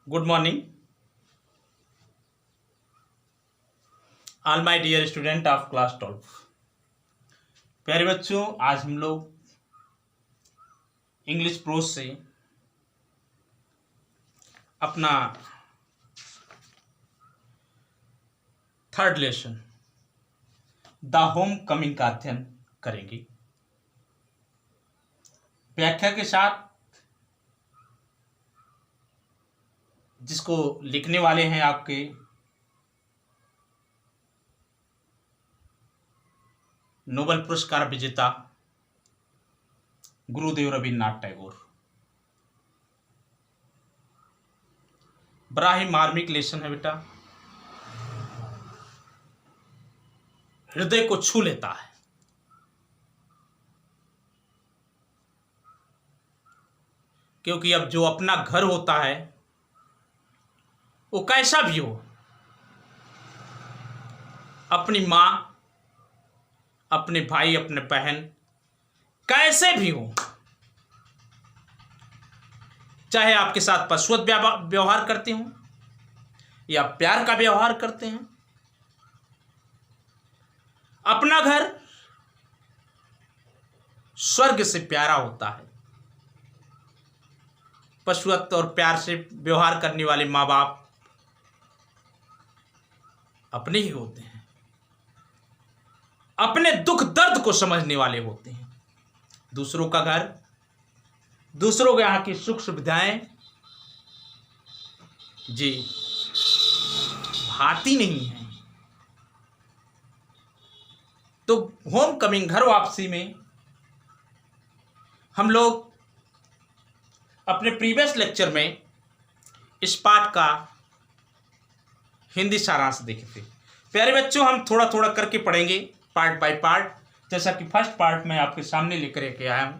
Good morning all my dear student of class 12। प्यारे बच्चों, आज हम लोग इंग्लिश प्रोज से अपना third lesson the home coming का अध्ययन करेंगे व्याख्या के साथ, जिसको लिखने वाले हैं आपके नोबेल पुरस्कार विजेता गुरुदेव रविन्द्रनाथ टैगोर। बड़ा ही मार्मिक लेसन है बेटा, हृदय को छू लेता है। क्योंकि अब जो अपना घर होता है वो कैसा भी हो, अपनी माँ, अपने भाई, अपने बहन, कैसे भी हो, चाहे आपके साथ पशुवत व्यवहार करते हो या प्यार का व्यवहार करते हैं, अपना घर स्वर्ग से प्यारा होता है। पशुवत और प्यार से व्यवहार करने वाले माँ बाप अपने ही होते हैं, अपने दुख दर्द को समझने वाले होते हैं। दूसरों का घर, दूसरों के यहाँ की सुख सुविधाएं जी भाती नहीं है। तो होम कमिंग, घर वापसी में हम लोग अपने प्रीवियस लेक्चर में इस पाठ का हिंदी सारांश देखे थे। प्यारे बच्चों, हम थोड़ा थोड़ा करके पढ़ेंगे, पार्ट बाय पार्ट। जैसा कि फर्स्ट पार्ट में आपके सामने लेकर के आया हूं,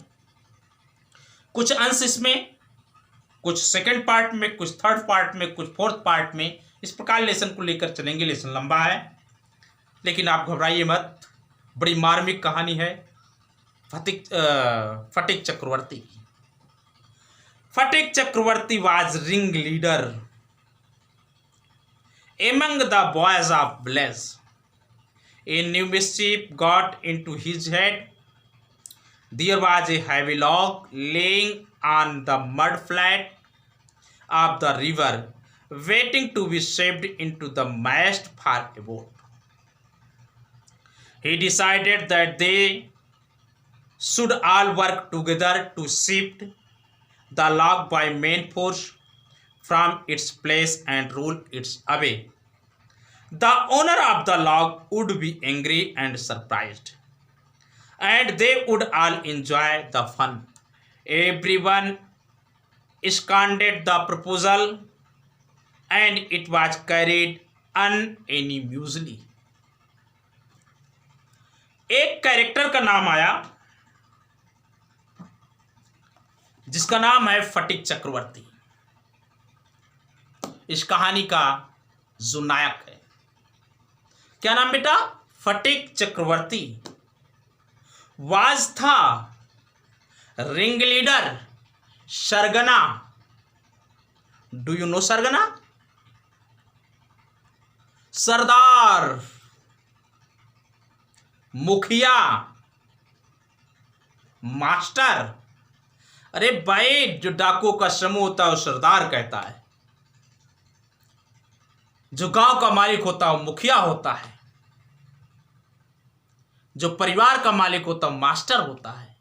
कुछ अंश इसमें, कुछ सेकंड पार्ट में, कुछ थर्ड पार्ट में, कुछ फोर्थ पार्ट में, इस प्रकार लेसन को लेकर चलेंगे। लेसन लंबा है, लेकिन आप घबराइए मत, बड़ी मार्मिक कहानी है फटिक चक्रवर्ती की। Phatik Chakraborty was ring leader among the boys of Blaise. A new mischief got into his head. There was a heavy log laying on the mud flat of the river, waiting to be shoved into the mast for a boat. He decided that they should all work together to shift the log by main force from its place and roll it away. The owner of the log would be angry and surprised, and they would all enjoy the fun. Everyone seconded the proposal, and it was carried unanimously. एक character का नाम आया जिसका नाम है फटिक चक्रवर्ती। इस कहानी का जो नायक है, क्या नाम बेटा? फटिक चक्रवर्ती। वाज था रिंग लीडर, सरगना। डू यू नो सरगना? सरदार, मुखिया, मास्टर। अरे भाई, जो डाकुओं का समूह होता है वो सरदार कहता है, जो गांव का मालिक होता है वो मुखिया होता है, जो परिवार का मालिक होता है वो मास्टर होता है।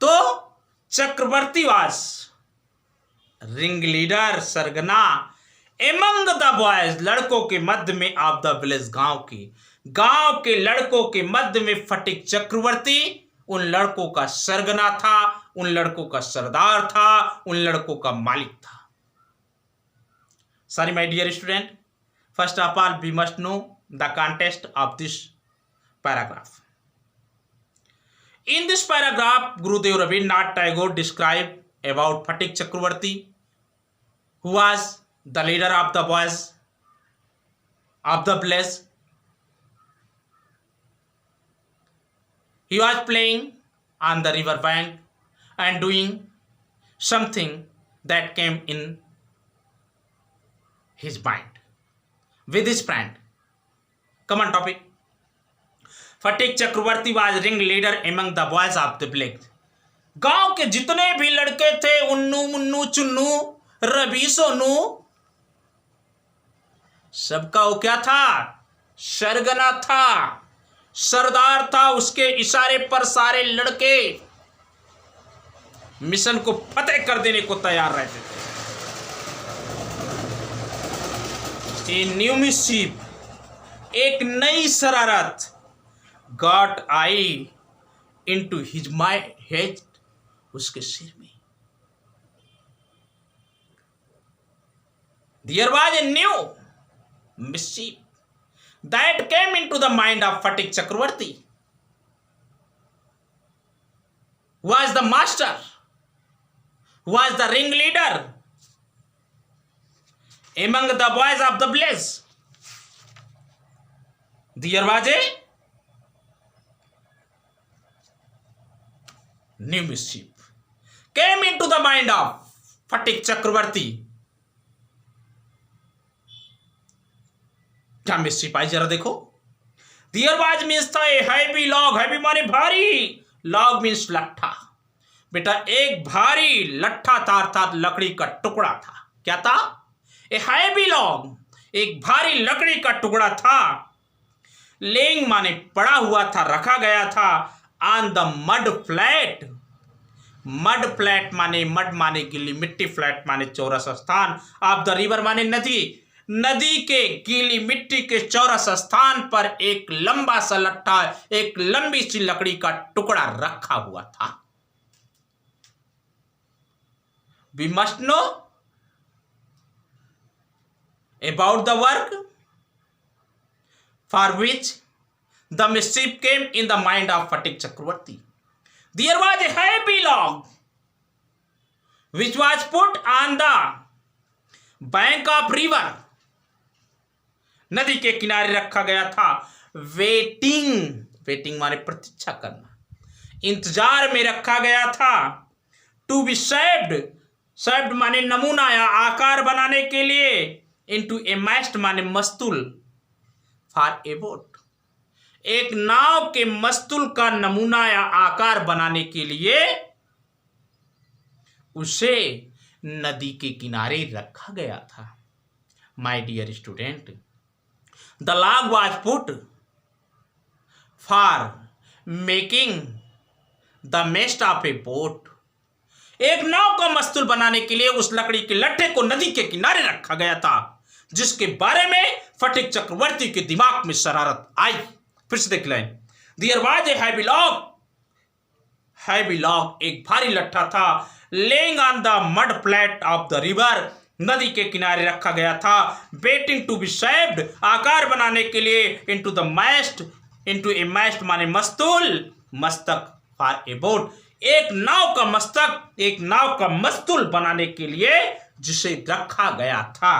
तो चक्रवर्ती वास रिंग लीडर, सरगना, एमंग द बॉयज, लड़कों के मध्य में, ऑफ द विलेज, गांव के लड़कों के मध्य में फटिक चक्रवर्ती उन लड़कों का सरगना था, उन लड़कों का सरदार था, उन लड़कों का मालिक था। Sorry, my dear student. First of all, we must know the context of this paragraph. In this paragraph, Gurudev Rabindranath Tagore described about Phatik Chakravarti, who was the leader of the boys of the Blaise. He was playing on the river bank and doing something that came in his mind with his friend. Come on topic. Phatik Chakravarti was ring leader among the boys of the village. गांव के जितने भी लड़के थे, उन्नू मुन्नू चुन्नू रवि सोनू, सबका वो क्या था? सरगना था, सरदार था। उसके इशारे पर सारे लड़के मिशन को फतेह कर देने को तैयार रहते थे। ए न्यू मिशीफ, एक नई शरारत, got I into his head, उसके सिर में। There was a new mischief that came into the mind of Fatik Chakravarti. Was the master, was the ringleader among the boys of the village. There was a new mischief came into the mind of Fatik Chakravarti. क्या mystery पाई जरा देखो। There was means था a heavy log, heavy माने भारी, log means लट्ठा। बेटा एक भारी लट्ठा था अर्थात लकड़ी का टुकड़ा था। क्या था? ए हैवी लॉग, एक भारी लकड़ी का टुकड़ा था। लेइंग माने पड़ा हुआ था, रखा गया था। On the mud flat, mud flat माने मड माने गीली मिट्टी, फ्लैट माने चौरस स्थान, ऑफ द रिवर माने नदी, नदी के गीली मिट्टी के चौरस स्थान पर एक लंबा सा लट्ठा, एक लंबी सी लकड़ी का टुकड़ा रखा हुआ था। We must know about the work for which the mischief came in the mind of Fatik Chakravarti. There was a heavy log which was put on the bank of river. नदी के किनारे रखा गया था। वेटिंग, वेटिंग माने प्रतीक्षा करना, इंतजार में रखा गया था। टू बी शेप्ड, शेप्ड माने नमूना या आकार बनाने के लिए। इनटू ए मैस्ट माने मस्तूल, फॉर ए बोट, एक नाव के मस्तूल का नमूना या आकार बनाने के लिए उसे नदी के किनारे रखा गया था। My dear student, the log was put for making the mast of a boat. एक नाव का मस्तूल बनाने के लिए उस लकड़ी के लट्ठे को नदी के किनारे रखा गया था, जिसके बारे में फटीक चक्रवर्ती के दिमाग में शरारत आई। फिर से देख लें। There was a heavy log, heavy log, एक भारी लट्ठा था। laying on the mud flat of the river, नदी के किनारे रखा गया था। वेटिंग टू बी शेप्ड, आकार बनाने के लिए। Into the moist, into A moist माने मस्तूल, मस्तक, फॉर ए बोट, एक नाव का मस्तक, एक नाव का मस्तूल बनाने के लिए जिसे रखा गया था।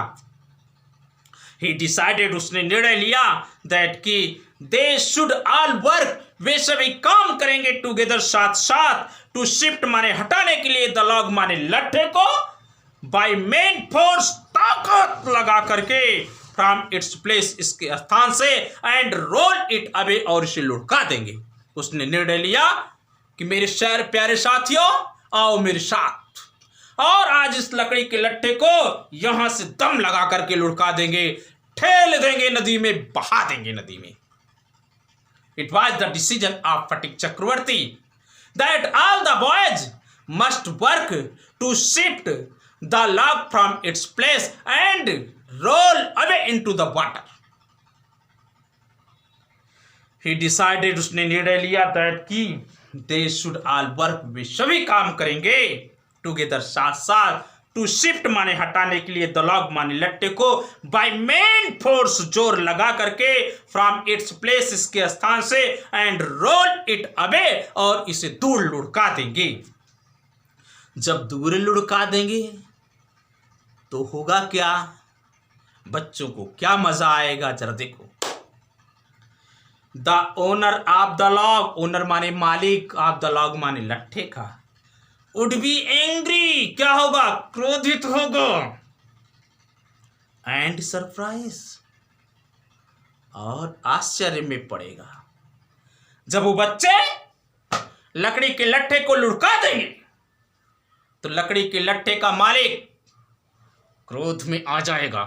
ही डिसाइडेड, उसने निर्णय लिया, दैट कि दे शुड ऑल वर्क, वे सभी काम करेंगे टुगेदर, साथ साथ। टू शिफ्ट माने हटाने के लिए, द लॉग माने लट्ठे को, बाय मेन फोर्स, ताकत लगा करके, फ्रॉम इट्स प्लेस, इसके स्थान से, एंड रोल इट अवे, और इसे लुढ़का देंगे। उसने निर्णय लिया कि मेरे शहर प्यारे साथियों, आओ मेरे साथ, और आज इस लकड़ी के लट्ठे को यहां से दम लगा करके लुढ़का देंगे, ठेल देंगे नदी में, बहा देंगे नदी में। It was the decision of Phatik Chakravarti that all the boys must work to shift the log from its place and roll away into the water. He decided, उसने निर्णय लिया, that कि they should all work, वे सभी काम करेंगे together, साथ साथ। to shift माने हटाने के लिए, the log माने लट्टे को, by main force, जोर लगा करके, from its place, इसके स्थान से, and roll it away, और इसे दूर लुढ़का देंगे। जब दूर लुढ़का देंगे तो होगा क्या? बच्चों को क्या मजा आएगा, जरा देखो। The owner of the log, owner माने मालिक, ऑफ द लॉग माने लट्ठे का, वुड बी एंग्री, क्या होगा, क्रोधित होगा, एंड सरप्राइज, और आश्चर्य में पड़ेगा। जब वो बच्चे लकड़ी के लट्ठे को लुढ़का देंगे तो लकड़ी के लट्ठे का मालिक क्रोध में आ जाएगा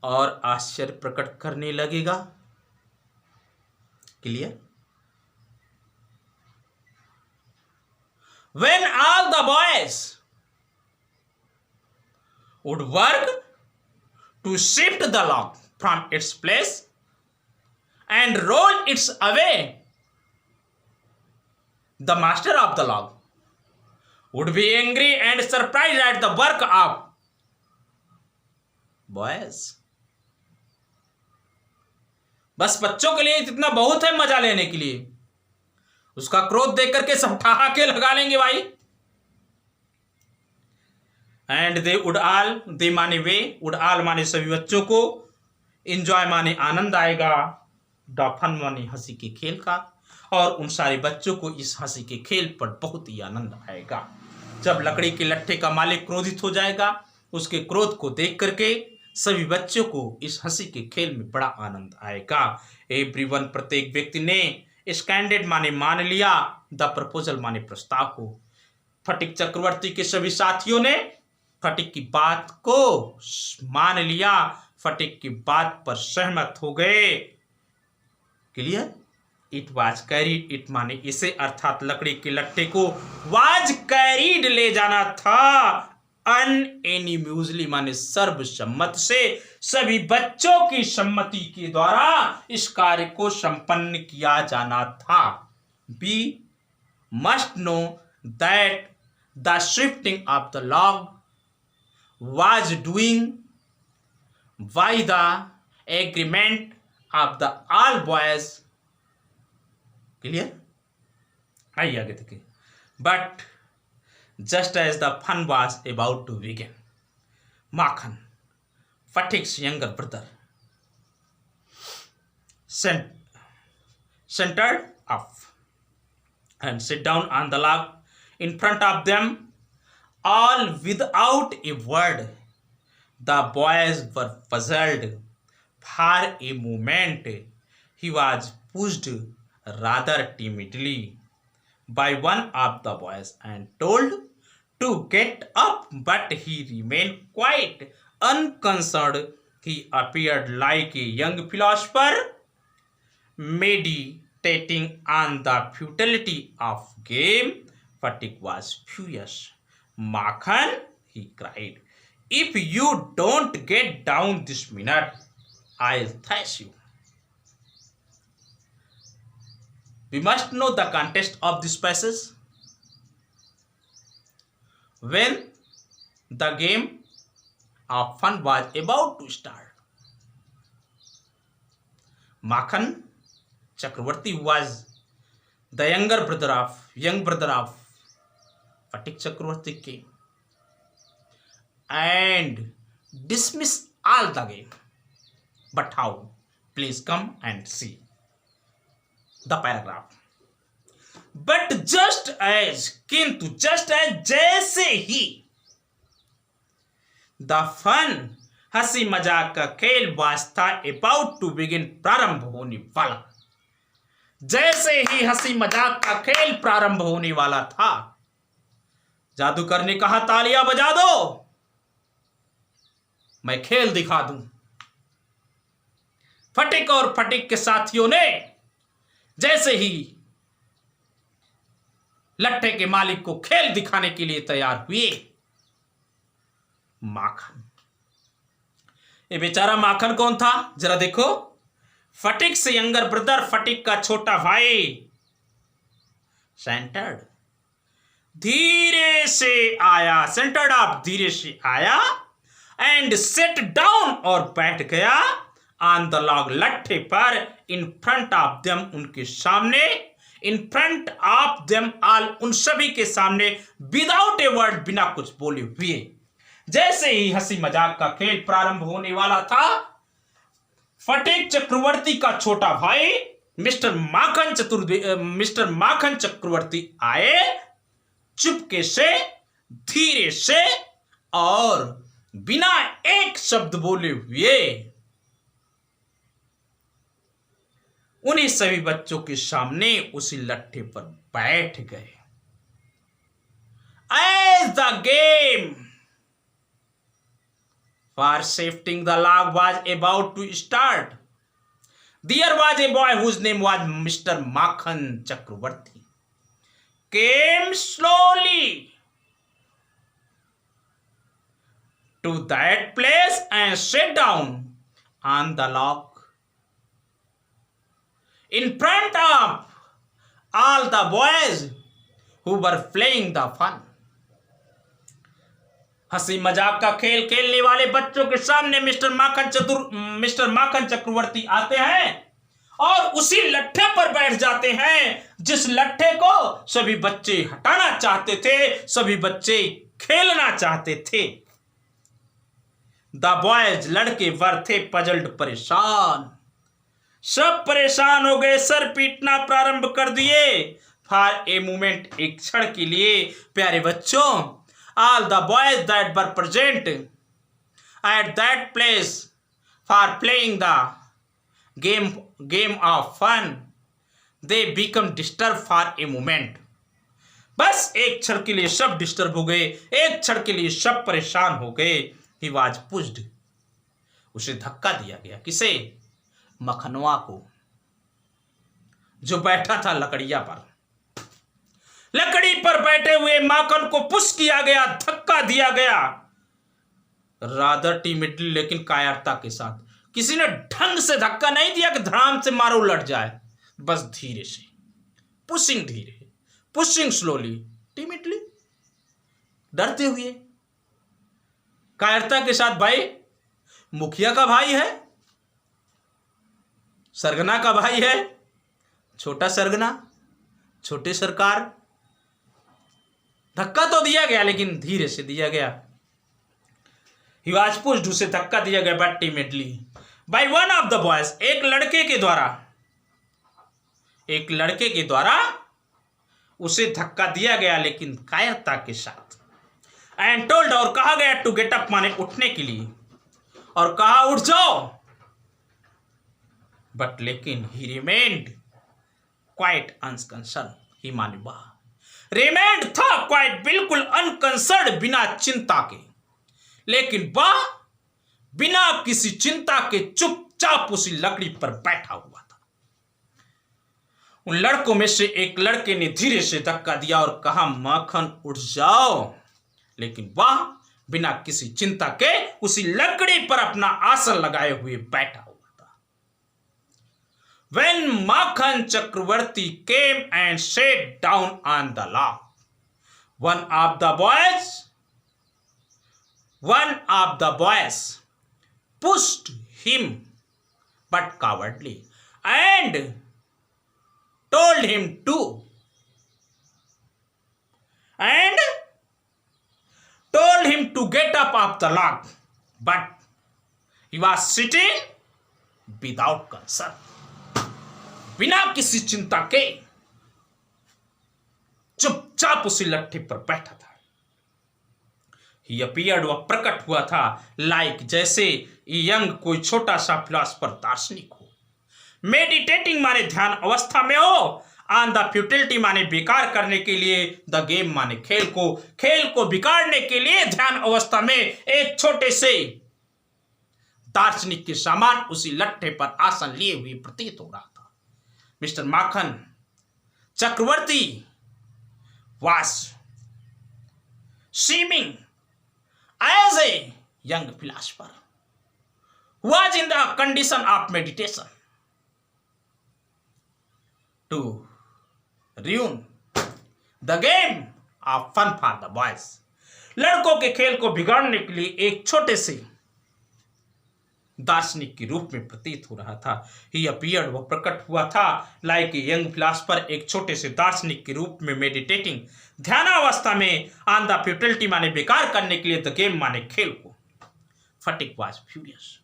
और आश्चर्य प्रकट करने लगेगा। Clear? When all the boys would work to shift the log from its place and roll it away, the master of the log would be angry and surprised at the work of boys. बस बच्चों के लिए इतना बहुत है मजा लेने के लिए, उसका क्रोध देख करके सब ठहाके लगा लेंगे भाई। एंड दे वुड ऑल, दे माने वे, वुड ऑल माने सभी बच्चों को, एंजॉय माने आनंद आएगा, द फन माने हंसी के खेल का, और उन सारे बच्चों को इस हंसी के खेल पर बहुत ही आनंद आएगा। जब लकड़ी के लट्ठे का मालिक क्रोधित हो जाएगा, उसके क्रोध को देख करके सभी बच्चों को इस हंसी के खेल में बड़ा आनंद आएगा। एवरीवन, प्रत्येक व्यक्ति ने स्टैंडर्ड माने मान लिया, द प्रपोजल माने प्रस्ताव को। फटिक चक्रवर्ती के सभी साथियों ने फटिक की बात को मान लिया, फटिक की बात पर सहमत हो गए। Clear? It was carried, it माने इसे, अर्थात लकड़ी के लट्ठे को वाज कैरीड ले जाना था, अनएनिम्यूजली माने सर्वसम्मत से, सभी बच्चों की सम्मति के द्वारा इस कार्य को संपन्न किया जाना था। Be must know that the shifting of the log was doing by the agreement of the all boys. Clear? आइए आगे देखिए। But just as the fun was about to begin, Makhan, Fatik's younger brother, centered up and sat down on the log in front of them, all without a word. The boys were puzzled. For a moment, he was pushed rather timidly by one of the boys and told to get up, but he remained quite unconcerned. He appeared like a young philosopher meditating on the futility of game. Fatik was furious. Makhan, he cried, if you don't get down this minute, I'll thrash you. We must know the context of this passage. When the game of fun was about to start, Makhan Chakravarti was the young brother of Fatik Chakravarti came and dismissed all the game. But how? Please come and see the paragraph. But just as, किंतु just as, जैसे ही the fun, हंसी मजाक का खेल वास्ता about to begin, प्रारंभ होने वाला, जैसे ही हंसी मजाक का खेल प्रारंभ होने वाला था, जादूगर ने कहा तालियां बजा दो, मैं खेल दिखा दूं। फटिक और फटिक के साथियों ने जैसे ही लट्ठे के मालिक को खेल दिखाने के लिए तैयार हुए, माखन, ये बेचारा माखन कौन था जरा देखो, फटिक से यंगर ब्रदर, फटिक का छोटा भाई, सेंटर्ड, धीरे से आया, सेंटर्ड आप धीरे से आया, एंड सेट डाउन और बैठ गया, ऑन द लॉग लट्ठे पर, इन फ्रंट ऑफ देम उनके सामने, in front of them all उन सभी के सामने, विदाउट ए वर्ड बिना कुछ बोले हुए। जैसे ही हंसी मजाक का खेल प्रारंभ होने वाला था, फटिक चक्रवर्ती का छोटा भाई मिस्टर माखन चक्रवर्ती आए चुपके से, धीरे से और बिना एक शब्द बोले हुए उन्हीं सभी बच्चों के सामने उसी लट्ठे पर बैठ गए। As the game for shifting the log was about to start, there was a boy whose name was Mr. Makhan Chakravarti. Came slowly to that place and sat down on the log in front of all the boys who were playing the fun. हंसी मजाक का खेल खेलने वाले बच्चों के सामने mister Makhan चक्रवर्ती आते हैं और उसी लट्ठे पर बैठ जाते हैं जिस लट्ठे को सभी बच्चे हटाना चाहते थे, सभी बच्चे खेलना चाहते थे। द बॉयज, लड़के वर थे पजल्ड, परेशान, सब परेशान हो गए, सर पीटना प्रारंभ कर दिए। फॉर ए मोमेंट, एक क्षण के लिए प्यारे बच्चों, all the boys that were present at that place for playing the game of fun, they become disturbed for a moment. बस एक क्षण के लिए सब डिस्टर्ब हो गए, एक क्षण के लिए सब परेशान हो गए। He was pushed, उसे धक्का दिया गया। किसे? मखनवा को, जो बैठा था लकड़िया पर। लकड़ी पर बैठे हुए माखन को पुश किया गया, धक्का दिया गया, रादर टीमिडली, लेकिन कायरता के साथ। किसी ने ढंग से धक्का नहीं दिया कि धड़ाम से मारो उलट जाए, बस धीरे से, पुशिंग धीरे, पुशिंग स्लोली, टीमिडली, डरते हुए, कायरता के साथ। भाई मुखिया का भाई है, सरगना का भाई है, छोटा सरगना, छोटे सरकार, धक्का तो दिया गया लेकिन धीरे से दिया गया। He was pushed, उसे धक्का दिया गया, but timidly by one of the boys, एक लड़के के द्वारा उसे धक्का दिया गया लेकिन कायरता के साथ। And told, और कहा गया, to get up, माने उठने के लिए, और कहा उठ जाओ। But लेकिन he remained quite unconcerned, ही माने वह रिमेंड था क्वाइट, बिल्कुल अनकंसर्ड, बिना चिंता के, लेकिन वह बिना किसी चिंता के चुपचाप उसी लकड़ी पर बैठा हुआ था। उन लड़कों में से एक लड़के ने धीरे से धक्का दिया और कहा, माखन उठ जाओ, लेकिन वह बिना किसी चिंता के उसी लकड़ी पर अपना आसन लगाए हुए बैठा हुआ था। When Makhan Chakravarti came and sat down on the log, one of the boys pushed him, but cowardly, and told him to get up off the log, but he was sitting without concern, बिना किसी चिंता के चुपचाप उसी लट्ठे पर बैठा था। He appeared, वह प्रकट हुआ था, लाइक, जैसे यंग, कोई छोटा सा फिलॉसफर, दार्शनिक हो। मेडिटेटिंग माने ध्यान अवस्था में हो, ऑन द फ्यूटिलिटी माने बेकार करने के लिए, द गेम माने खेल को बिगाड़ने के लिए ध्यान अवस्था में एक छोटे से दार्शनिक के समान उसी लट्ठे पर आसन लिए हुए प्रतीत हो रहा था। Mister Makhan Chakravarti was seeming as a young philosopher who was in the condition of meditation to ruin the game of fun for the boys, लड़कों के खेल को बिगाड़ने के लिए एक छोटे से दार्शनिक के रूप में प्रतीत हो रहा था। He appeared, वह प्रकट हुआ था, लाइक ए यंग फिलॉसफर, एक छोटे से दार्शनिक के रूप में, मेडिटेटिंग, ध्यानावस्था में, ऑन द फ्यूटिलिटी माने बेकार करने के लिए, द गेम माने खेल को। Fatigue was furious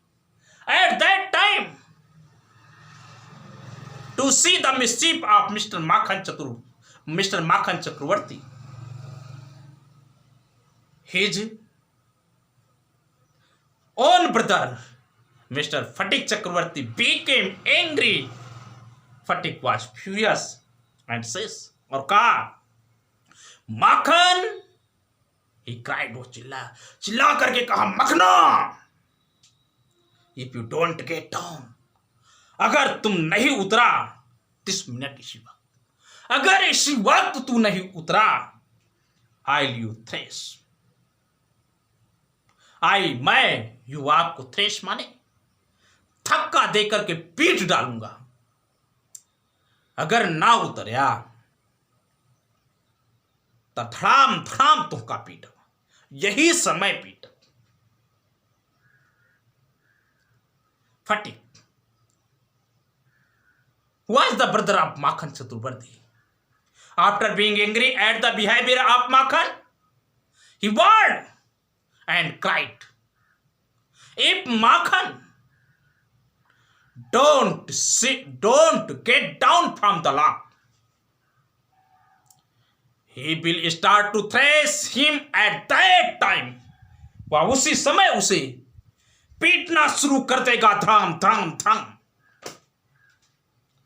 at that time to see the mischief of Mr. Makhan Chakravarti. his own brother, Mr. Phatik Chakravarti, became angry. Phatik was furious and says, और कहा, माखन, he cried, वो चिल्ला करके कहा, मखना, if you don't get down, अगर तुम नहीं उतरा this minute इसी वक्त, अगर इसी वक्त तू नहीं उतरा, I'll you thrash, मैं युवक को थ्रेश माने थक्का देकर के पीट डालूंगा। अगर ना उतरया तो धड़ाम धड़ाम तुमका पीट, यही समय पीट। Phatik was the brother of Makhan Chakravarti. After being angry at the behavior of Makhan, he warned and cried, if Makhan don't get down from the log, he will start to thrash him at that time. वह उसी समय उसे पीटना शुरू कर देगा, धड़ाम धड़ाम धड़ाम।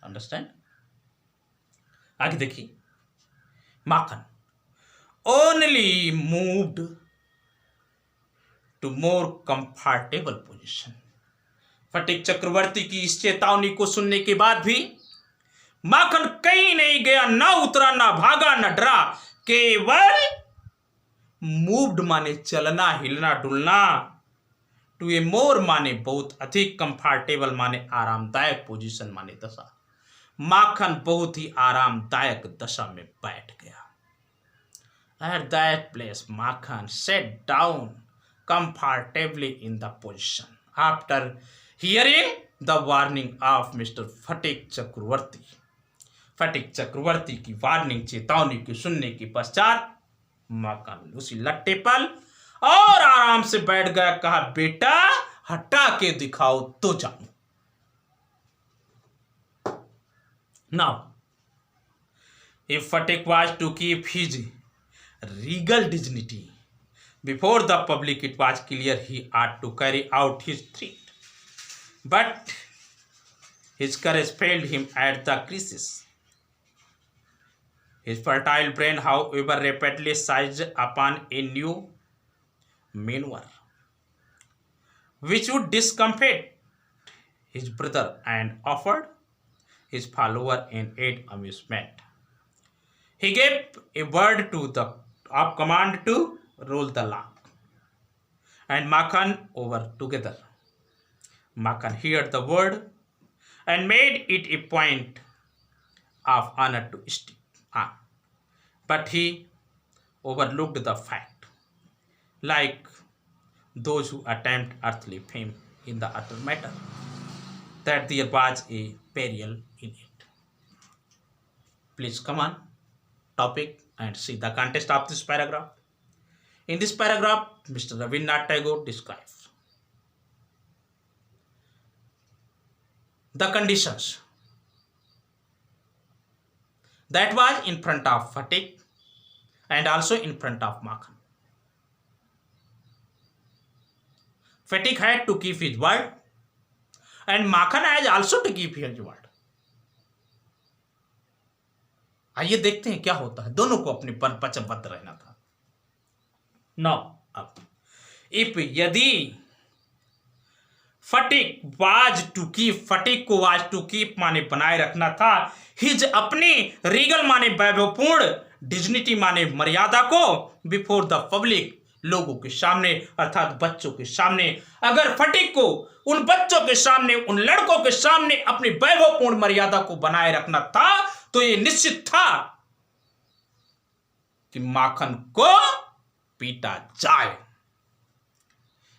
अंडरस्टैंड? आगे देखिए, माखन only moved to more comfortable position. फटिक चक्रवर्ती की इस चेतावनी को सुनने के बाद भी माखन कहीं नहीं गया, ना उतरा, ना भागा, ना डरा, केवल मूव्ड माने चलना, हिलना, डुलना, टू ए मोर माने बहुत अधिक, कंफर्टेबल माने आरामदायक, पोजीशन माने दशा। माखन बहुत ही आरामदायक दशा में बैठ गया। At that place, Makhan sat down comfortably in the position after hearing the warning of Mr. Phatik Chakravarti. फटिक चक्रवर्ती की वार्निंग, चेतावनी की सुनने के पश्चात माखन उसी लट्टे पर और आराम से बैठ गया। कहा, बेटा हटा के दिखाओ तो जाऊं। Now, if Phatik was to keep his regal dignity before the public, it was clear he ought to carry out his threat. But his courage failed him at the crisis. His fertile brain, however, rapidly seized upon a new maneuver, which would discomfort his brother and offered his follower an aid amusement. He gave a word to the of command to roll the log, and Makhan over together. Makhan heard the word and made it a point of honor to stick on, but he overlooked the fact, like those who attempt earthly fame in the utter matter, that there was a peril in it. Please come on topic and see the context of this paragraph. In this paragraph, Mr. Rabindranath Tagore describes the conditions that was in front of Phatik and also in front of Makhan. Phatik had to keep his word and Makhan has also to keep his word. आइए देखते हैं क्या होता है। दोनों को अपने पर वचनबद्ध रहना था। Now, अब यदि फटिक वाज टू कीप, फटिक को वाज टू कीप माने बनाए रखना था, हिज अपनी रीगल माने वैभवपूर्ण, डिग्निटी माने मर्यादा को, बिफोर द पब्लिक लोगों के सामने अर्थात बच्चों के सामने, अगर फटिक को उन बच्चों के सामने, उन लड़कों के सामने अपनी वैभवपूर्ण मर्यादा को बनाए रखना था, तो ये निश्चित था कि माखन को पीटा जाए।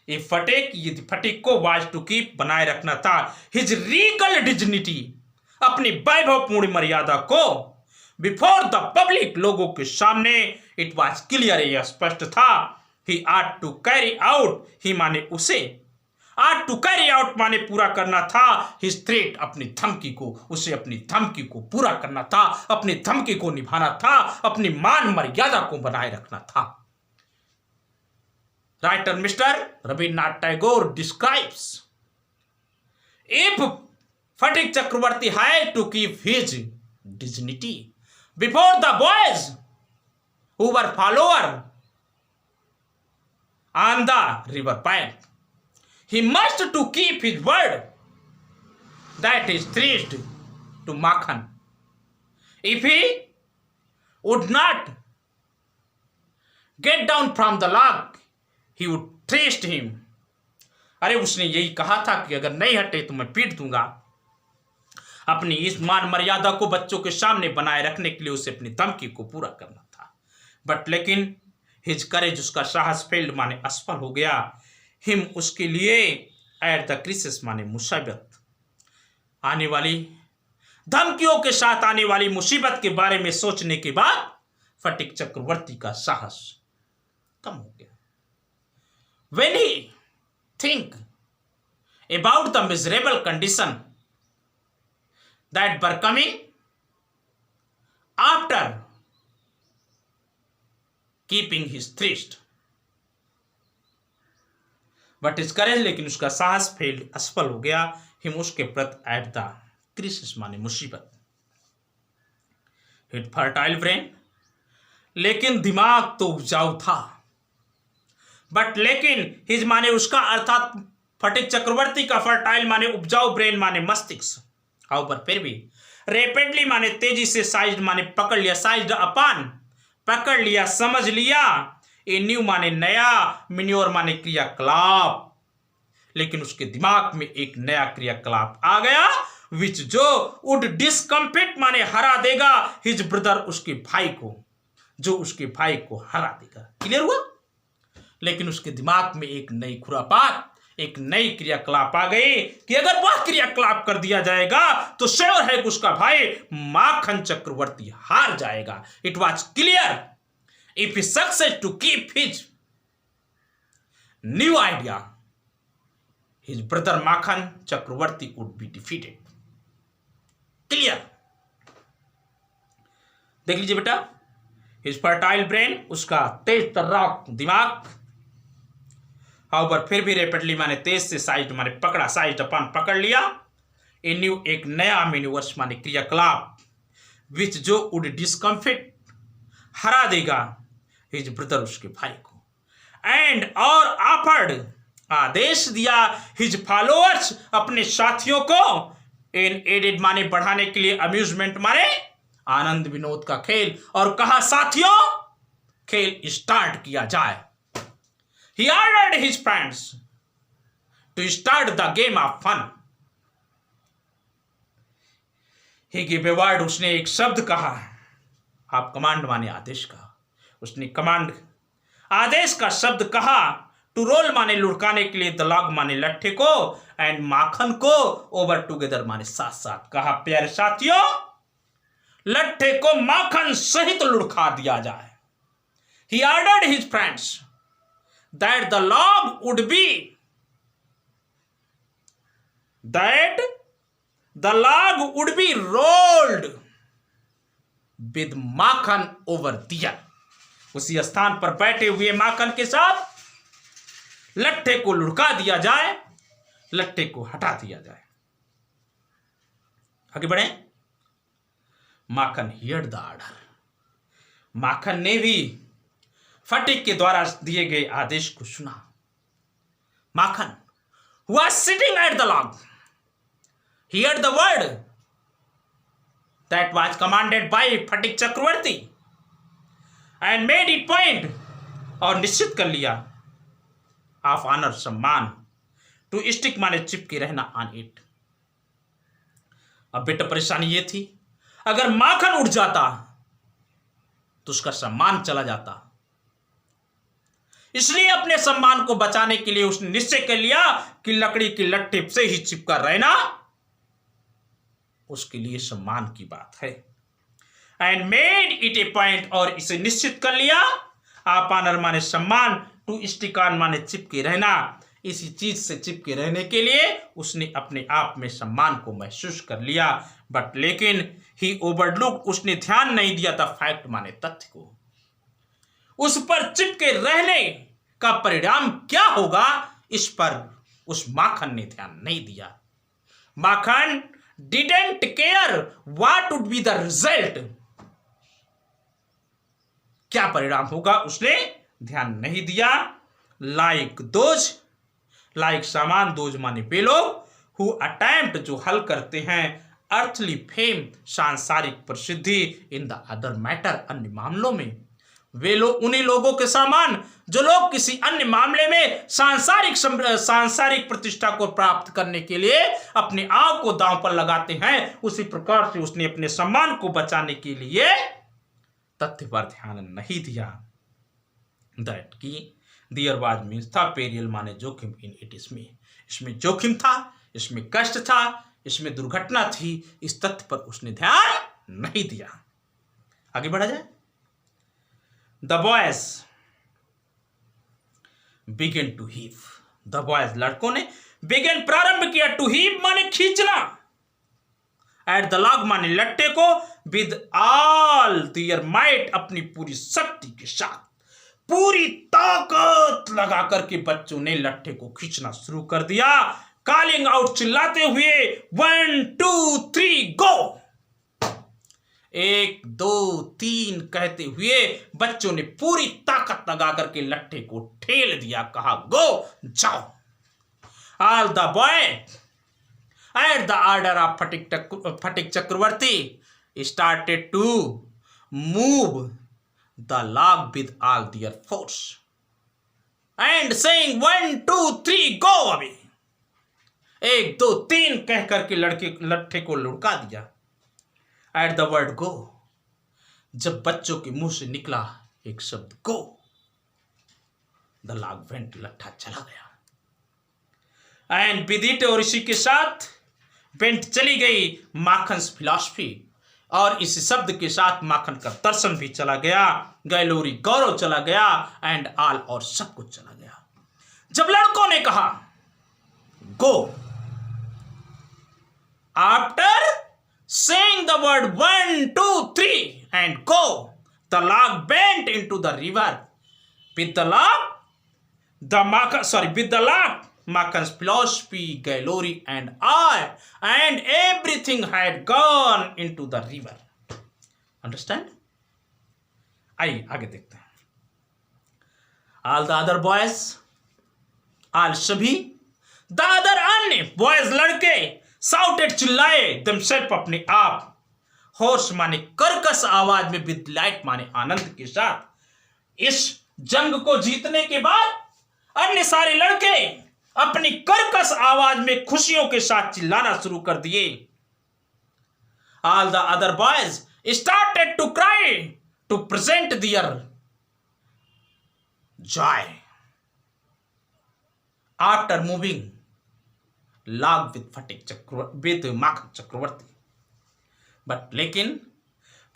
यदि फटिक को वाज टू कीप बनाए रखना था, हिज रीगल डिग्निटी, अपनी वैभवपूर्ण मर्यादा को, बिफोर द पब्लिक लोगों के सामने, इट वाज क्लियर, यह स्पष्ट था, ही आट टू कैरी आउट, ही माने उसे, आट टू कैरी आउट माने पूरा करना था, हिज थ्रेट अपनी धमकी को, उसे अपनी धमकी को पूरा करना था, अपनी धमकी को निभाना था, अपनी मान मर्यादा को बनाए रखना था। Writer Mr. Rabindranath Tagore describes, if Phatik Chakravarti had to keep his dignity before the boys who were followers on the river bank, he must to keep his word that is traced to Makhan. If he would not get down from the log, he would trace him. अरे उसने यही कहा था कि अगर नहीं हटे तो मैं पीट दूंगा। अपनी इस मान मर्यादा को बच्चों के सामने बनाए रखने के लिए उसे अपनी धमकी को पूरा करना था। बट लेकिन हिज करेज, उसका साहस फेल्ड माने असफल हो गया। हिम, उसके लिए एट द क्रिसिस माने मुसीबत, आने वाली धमकियों के साथ आने वाली मुसीबत के बारे में सोचने के बाद फटिक चक्रवर्ती का साहस कम हो गया। When he think about the miserable condition that were coming after keeping his tryst, but his courage, लेकिन उसका साहस फेल्ड, असफल हो गया। हिम, उसके प्रति एट द क्रिसिस माने मुसीबत। हिट फर्टाइल ब्रेन, लेकिन दिमाग तो उपजाऊ था। बट लेकिन हिज माने उसका, अर्थात फटिक चक्रवर्ती का फर्टाइल माने उपजाऊ, ब्रेन माने मस्तिष्क, पर फिर भी रेपिडली माने तेजी से, साइज्ड माने पकड़ लिया, साइज्ड अपान पकड़ लिया, समझ लिया, ए न्यू माने नया, मिन्योर माने क्रियाकलाप, लेकिन उसके दिमाग में एक नया क्रियाकलाप आ गया, विच जो वुड डिस्कम्फिट माने हरा देगा हिज ब्रदर, उसके भाई को, जो उसके भाई को हरा देगा। क्लियर हुआ? लेकिन उसके दिमाग में एक नई खुरापात, एक नई क्रियाकलाप आ गई कि अगर वह क्रियाकलाप कर दिया जाएगा तो श्योर है कि उसका भाई माखन चक्रवर्ती हार जाएगा। It was clear if he success to keep his new idea, his brother Makhan Chakravarti would be defeated. Clear? देख लीजिए बेटा, हिज फर्टाइल ब्रेन, उसका तेज तर्राक दिमाग, हाउवर फिर भी रेपिडली माने तेज से, साइज माने पकड़ा, साइज अपन पकड़ लिया, ए न्यू एक नया मेन्यूवर्स माने क्रियाकलाप, विच जो वुड डिस्कम्फिट हरा देगा हिज ब्रदर, उसके भाई को, एंड और ऑफर्ड आदेश दिया हिज फॉलोअर्स, अपने साथियों को, इन एडेड माने बढ़ाने के लिए, अम्यूजमेंट माने आनंद विनोद का खेल, और कहा साथियों खेल स्टार्ट किया जाए। He ordered his friends to start the game of fun. He gave a word, उसने एक शब्द कहा, आप कमांड माने आदेश का, उसने कमांड आदेश का शब्द कहा, टू रोल माने लुढ़काने के लिए, द लॉग माने लट्ठे को, एंड माखन को, ओवर टुगेदर माने साथ साथ। कहा प्यारे साथियों लट्ठे को माखन सहित लुढ़का दिया जाए। He ordered his friends that the log would be rolled with Makhan over दिया। उसी स्थान पर बैठे हुए माखन के साथ लट्ठे को लुढ़का दिया जाए, लट्ठे को हटा दिया जाए। आगे बढ़े। माखन हियर्ड द ऑर्डर, माखन ने भी फटिक के द्वारा दिए गए आदेश को सुना। माखन was sitting at the log, heard the word that was commanded by Sphatik Chakraborty and made it point, और निश्चित कर लिया, ऑफ ऑनर सम्मान, टू स्टिक माने चिपके रहना, ऑन इट। अब बेटा परेशानी ये थी, अगर माखन उड़ जाता तो उसका सम्मान चला जाता, इसलिए अपने सम्मान को बचाने के लिए उसने निश्चय कर लिया कि लकड़ी की लट्ठे से ही चिपका रहना उसके लिए सम्मान की बात है। And made it A point, और इसे निश्चित कर लिया, आप ऑनर माने सम्मान, टू स्टिक ऑन माने चिपके रहना, इसी चीज से चिपके रहने के लिए उसने अपने आप में सम्मान को महसूस कर लिया। बट लेकिन ही ओवरलुक, उसने ध्यान नहीं दिया था फैक्ट माने तथ्य को, उस पर चिपके रहने का परिणाम क्या होगा, इस पर उस माखन ने ध्यान नहीं दिया। Makhan didn't care what would be the result, क्या परिणाम होगा उसने ध्यान नहीं दिया। लाइक सामान दोज माने वे लोग, हु अटेम्प्ट जो हल करते हैं, अर्थली फेम सांसारिक प्रसिद्धि, इन द अदर मैटर अन्य मामलों में। वे लोग उन्हीं लोगों के समान जो लोग किसी अन्य मामले में सांसारिक प्रतिष्ठा को प्राप्त करने के लिए अपने आप को दांव पर लगाते हैं, उसी प्रकार से उसने अपने सम्मान को बचाने के लिए तथ्य पर ध्यान नहीं दिया। दैट की दियर वाज मीन्स था, पेरियल माने जोखिम, इन इट इसमें जोखिम था, इसमें कष्ट था, इसमें दुर्घटना थी, इस तथ्य पर उसने ध्यान नहीं दिया। आगे बढ़ा जाए। The boys began to heave, the boys लड़कों ने, बिगेन प्रारंभ किया, टू हीव माने खींचना, एट द लॉग माने लट्टे को, विद ऑल देयर माइट अपनी पूरी शक्ति के साथ, पूरी ताकत लगा करके बच्चों ने लट्ठे को खींचना शुरू कर दिया। कॉलिंग आउट चिल्लाते हुए, 1 2 3 गो, 1 2 3 कहते हुए बच्चों ने पूरी ताकत लगा करके लट्ठे को ठेल दिया, कहा गो जाओ। All the boy at the order of Phatik Chakraborty started to move the log with all their force and saying 1 2 3 go away, 1 2 3 कह करके लट्ठे को लुढ़का दिया। एट द वर्ड गो, जब बच्चों के मुंह से निकला एक शब्द गो, द लॉग वेंट, लट्ठा चला गया। एंड विद इट, और इसी के साथ वेंट चली गई माखन्स फिलॉसफी, और इस शब्द के साथ माखन का दर्शन भी चला गया, गैलोरी गौरव चला गया, एंड ऑल, और सब कुछ चला गया। जब लड़कों ने कहा गो, after saying the word 1 2 3 and go, the log bent into the river with the log Makan's philosophy, Gailori and I, and everything had gone into the river. Understand? आइए आगे देखते हैं। All the other boys, all सभी, the other अन्य boys लड़के, shouted चिल्लाए, themselves अपने आप, होर्स माने कर्कश आवाज में, विद लाइट माने आनंद के साथ। इस जंग को जीतने के बाद अन्य सारे लड़के अपनी कर्कश आवाज में खुशियों के साथ चिल्लाना शुरू कर दिए। All the other boys started to cry to present their joy after moving log with Makhan Chakraborty, but लेकिन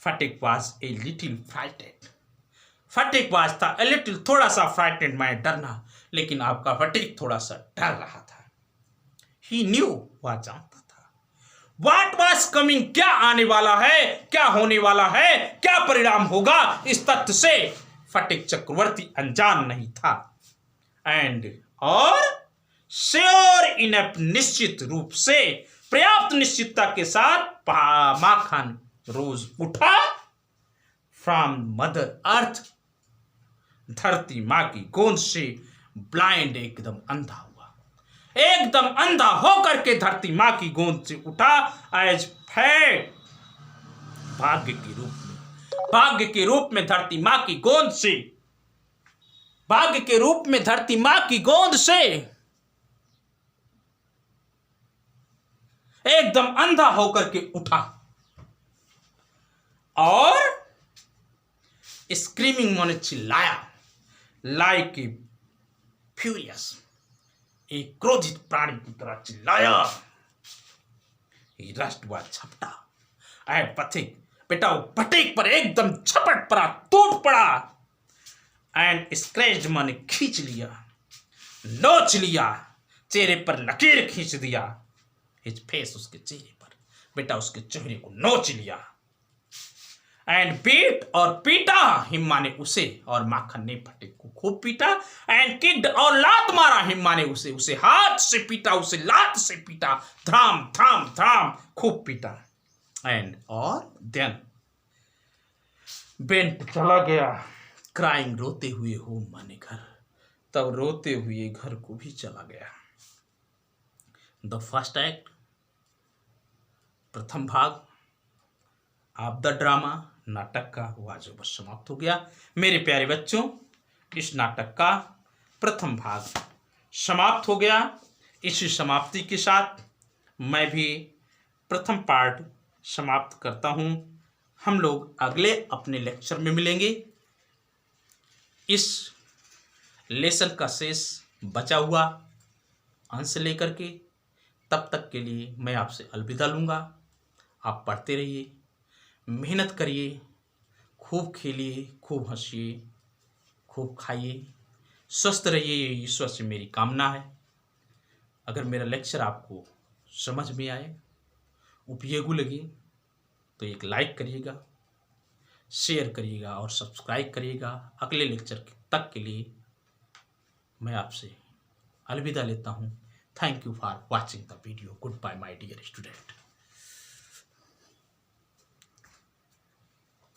Phatik was a little frightened, Phatik was था ए लिटिल, थोड़ा सा फ्राइटेड, मैं डरना, लेकिन आपका फटिक थोड़ा सा डर रहा था। ही न्यू, वह जानता था, व्हाट वाज कमिंग, क्या आने वाला है, क्या होने वाला है, क्या परिणाम होगा, इस तथ्य से फटिक चक्रवर्ती अनजान नहीं था। एंड और श्योर इनफ, निश्चित रूप से, पर्याप्त निश्चितता के साथ माखन रोज उठा, फ्रॉम मदर अर्थ, धरती माँ की गोंद से, ब्लाइंड, एकदम अंधा हुआ, एकदम अंधा होकर के धरती माँ की गोंद से उठा, एज फेट, भाग्य के रूप में, भाग्य के रूप में धरती माँ की गोंद से, भाग्य के रूप में धरती माँ की गोंद से एकदम अंधा होकर के उठा, और स्क्रीमिंग माने चिल्लाया, लाइक ए फ्यूरियस, एक क्रोधित प्राणी की तरह चिल्लाया। ही रस्ट हुआ, झपटा, एट पथिक, बेटा वो पटेक पर एकदम झपट पड़ा, टूट पड़ा, एंड स्क्रैच माने खींच लिया, नोच लिया, चेहरे पर लकीर खींच दिया, हिज फेस, उसके चेहरे पर, बेटा उसके चेहरे को नोच लिया। एंड बीट और पीटा हिम माने उसे, और माखन ने फटे को खूब पीटा। एंड किक्ड और लात मारा हिम माने उसे हाथ से पीटा, उसे लात से पीटा, धड़ाम धड़ाम धड़ाम खूब पीटा। एंड और देन बेंट चला गया क्राइंग, रोते हुए होम माने घर, तब रोते हुए घर को भी चला गया। द फर्स्ट एक्ट, प्रथम भाग ऑफ द ड्रामा, नाटक का हुआ जो बस समाप्त हो गया। मेरे प्यारे बच्चों, इस नाटक का प्रथम भाग समाप्त हो गया। इसी समाप्ति के साथ मैं भी प्रथम पार्ट समाप्त करता हूँ। हम लोग अगले अपने लेक्चर में मिलेंगे। इस लेसन का शेष बचा हुआ अंश लेकर के, तब तक के लिए मैं आपसे अलविदा लूँगा। आप पढ़ते रहिए, मेहनत करिए, खूब खेलिए, खूब हंसिए, खूब खाइए, स्वस्थ रहिए, ये ईश्वर से मेरी कामना है। अगर मेरा लेक्चर आपको समझ में आए, उपयोगी लगे, तो एक लाइक करिएगा, शेयर करिएगा और सब्सक्राइब करिएगा। अगले लेक्चर तक के लिए मैं आपसे अलविदा लेता हूँ। Thank you for watching the video. Goodbye my dear student.